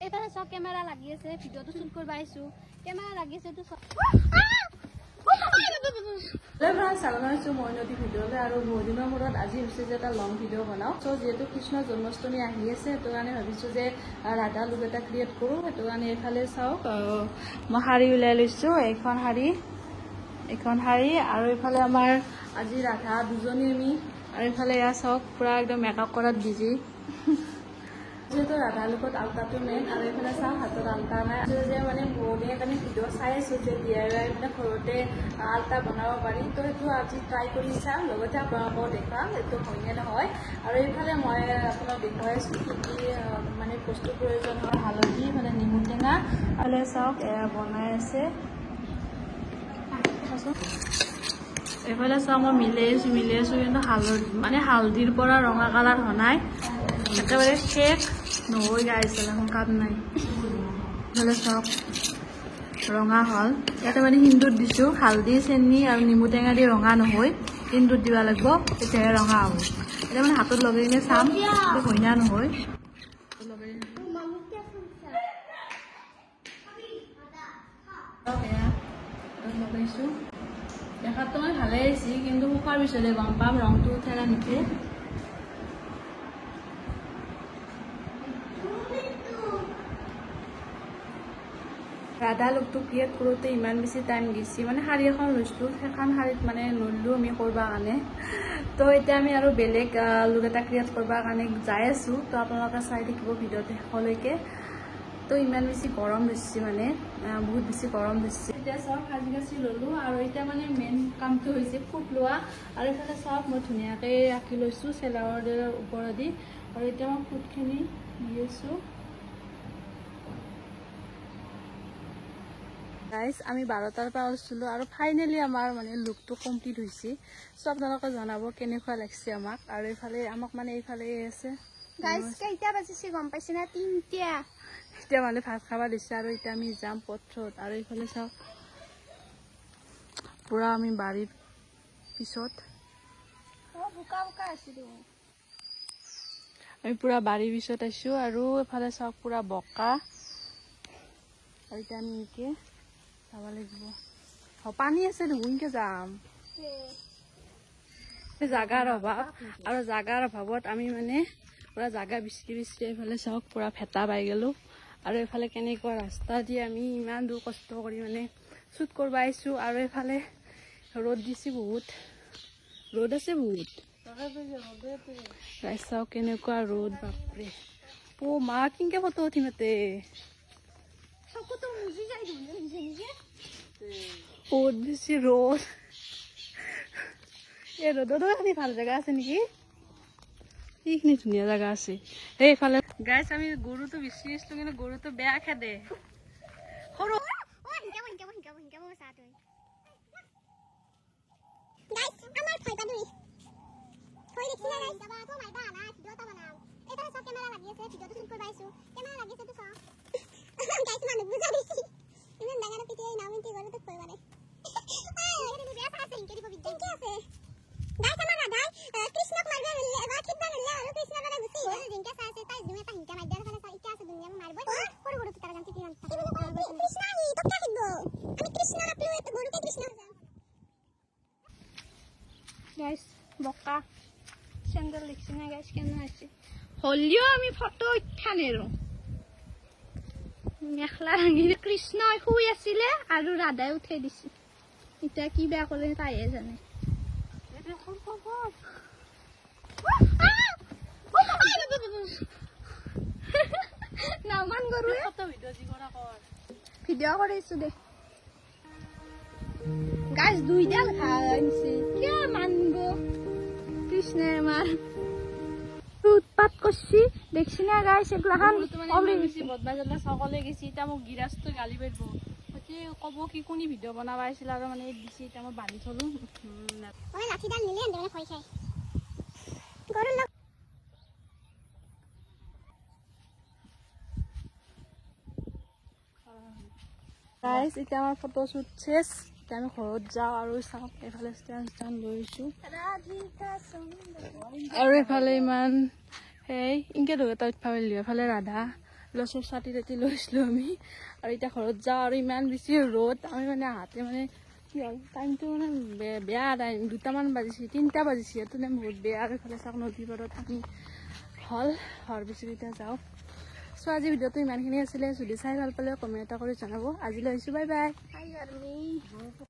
এইফালে সব ক্যামেৰা লাগি আছে ভিডিওটো শুট কৰবা আইছো ক্যামেৰা লাগি আছে তো মইনদী ভিডিঅ'লৈ আৰু বহুত দিনৰ মূৰত আজি হৈছে যে এটা লং ভিডিঅ' বনাওঁ চ' যিহেতু কৃষ্ণ জন্মাষ্টমী আহি আছে সেইটো কাৰণে ভাবিছোঁ যে ৰাধা লুক এটা ক্ৰিয়েট কৰোঁ সেইটো কাৰণে এইফালে চাওক মই শাৰী উলিয়াই লৈছোঁ এইখন শাৰী আৰু এইফালে আমাৰ আজি ৰাধা দুজনী আমি আৰু এইফালে এয়া চাওক পুৰা একদম মেকআপ কৰাত বিজি যেহেতু ৰাধা লুকত আলতাটো মেইন আৰু এইফালে চাওঁ হাতত আলতা নাই যে মানে বহুদিনে কাৰণে ভিডিঅ' চাই আছোঁ যে DIY মানে ঘৰতে আলতা বনাব পাৰি তো সেইটো আজি ট্ৰাই কৰি চাম লগতে আপোনালোকক দেখুৱাম এইটো হয়নে নহয় আৰু এইফালে মই আপোনাক দেখুৱাই আছোঁ কি কি মানে বস্তুৰ প্ৰয়োজন হয় হালধি মানে নেমু টেঙা আৰু চাওক এয়া বনাই আছে এইফালে চাওঁ মই মিলাই আছোঁ কিন্তু হালধিৰ পৰা ৰঙা কালাৰ হোৱা নাই একেবাৰে শেষ নহয় গাইছে এখন কাম নাই এইফালে চাওক ৰঙা হ'ল ইয়াতে মানে সিন্দুৰ দিছোঁ হালধি চেনি আৰু নেমু টেঙা দি ৰঙা নহয় সিন্দুৰ দিব লাগিব তেতিয়াহে ৰঙা হ'ব এতিয়া মানে হাতত লগাই কিনে চাম হয় না নহয় লগাইছোঁ দেখাততো মই ভালেই আহিছে কিন্তু শুকাৰ পিছতে গম পাম ৰংটো উঠে না নুঠে ৰাধা লুকটো ক্ৰিয়েট কৰোঁতে ইমান বেছি টাইম গৈছে মানে শাৰী এখন লৈছোঁ সেইখন শাৰীত মানে নললোঁ আমি কৰিব কাৰণে তো এতিয়া আমি আৰু বেলেগ লুক এটা ক্ৰিয়েট কৰিব কাৰণে যাই আছোঁ তো আপোনালোকে চাই থাকিব ভিডিঅ'টো শেষলৈকে তো ইমান বেছি গৰম হৈছে মানে বহুত বেছি গৰম হৈছে এতিয়া চাওক সাজি ল'লোঁ আৰু এতিয়া মানে মেইন কামটো হৈছে ফুট লোৱা আৰু এইফালে চাওক মই ধুনীয়াকৈ ৰাখি লৈছোঁ চেলাৰৰ ওপৰেদি আৰু এতিয়া মই ফুটখিনি দি আছোঁ গাইজ আমি 12টাৰ পৰা আছিলোঁ আৰু ফাইনেলি আমাৰ মানে লুকটো কমপ্লিট হৈছে চ' আপোনালোকে জনাব কেনেকুৱা লাগিছে আমাক আৰু এইফালে আমাক মানে এইফালে আছে গাইস কেইটা বাজিছে গম পাইছে না 3টা এতিয়া মানে ভাত খাবা দিছে আৰু এতিয়া আমি যাম পথত আৰু এইফালে চাওক পুৰা আমি বাৰীৰ পিছত বুকা আছিলো আমি পুৰা বাৰীৰ পিছত আছোঁ আৰু এইফালে চাওক পুৰা বোকা আৰু এতিয়া আমি এনেকৈ যাব লাগিব পানী আছে দেখোনকে যাম জাগাৰ অভাৱ আৰু জাগাৰ অভাৱত আমি মানে পুৰা জাগা বিচাৰি এইফালে চাওক পুৰা ভেটা পাই গ'লোঁ আৰু এইফালে কেনেকুৱা ৰাস্তা দি আমি ইমান দূৰ কষ্ট কৰি মানে শ্বুট কৰিব আহিছোঁ আৰু এইফালে ৰ'দ দিছে বহুত ৰ'দ আছে বহুত চাওক কেনেকুৱা ৰ'দ বাপৰে মা কেনেকৈ ফটো উঠিম ইয়াতে বহুত বেছি ৰ'দ এই ৰ'দতো খালি ভাল জেগা আছে নেকি সেইখিনি ধুনীয়া জেগা আছে এইফালে গাইছ আমি গৰুটো বিচাৰি আছিলোঁ কিন্তু গৰুটো বেয়া খেদে সৰু গাইস বকা চেন্ডেল দেখছি না গাইস কেমন আছে হলিও আমি ফটো উঠা নেৰো মেখলা ৰাঙি কৃষ্ণ শুই আছিলে আৰু ৰাধাই উঠাই দিছে এটা কি বেয়া কৰে তাইহে জানে নামান গৰুৱে ভিডিঅ' কৰিছো দে গাইস দুইডাল খাইছে কিয় মানব কৃষ্ণে আমাৰ উৎপাত কৰছি দেখছি না গাইস এগুলাখান বদমাইজলা সকলে গেছি এতিয়া মোক গিৰাজটো গালি পাৰিব ক'ব কি কোনি ভিডিঅ' বনাবা আহিছিল আৰু মানে দিছি এতিয়া মই বান্ধি থলোঁ লাঠিডাল নিলে মানে ভয় খায় গাইস এতিয়া আমাৰ ফটো শ্বুট শেষ এতিয়া আমি ঘৰত যাওঁ আৰু চাওক এইফালে ষ্টেণ্ড লৈছোঁ আৰু এইফালে ইমান সেই ইনকে ধৰি তই উঠবা পাৰিলি এইফালে ৰাধা লছৰ ছাতি তাতি লৈছিলোঁ আমি আৰু এতিয়া ঘৰত যাওঁ আৰু ইমান বেছি ৰ'দ আমি মানে আহাতে মানে কি হ'ল টাইমটো মানে বেয়া টাইম 2টামান বাজিছে 3টা বাজিছে সেইটো টাইম বহুত বেয়া আৰু ইফালে চাওক নদীৰ পাৰত আমি হ'ল হোৱাৰ পিছত এতিয়া যাওঁ চ' আজি ভিডিঅ'টো ইমানখিনি আছিলে যদি চাই ভাল পালে কমেণ্ট এটা কৰি জনাব আজিলৈ আহিছোঁ বাই বাই।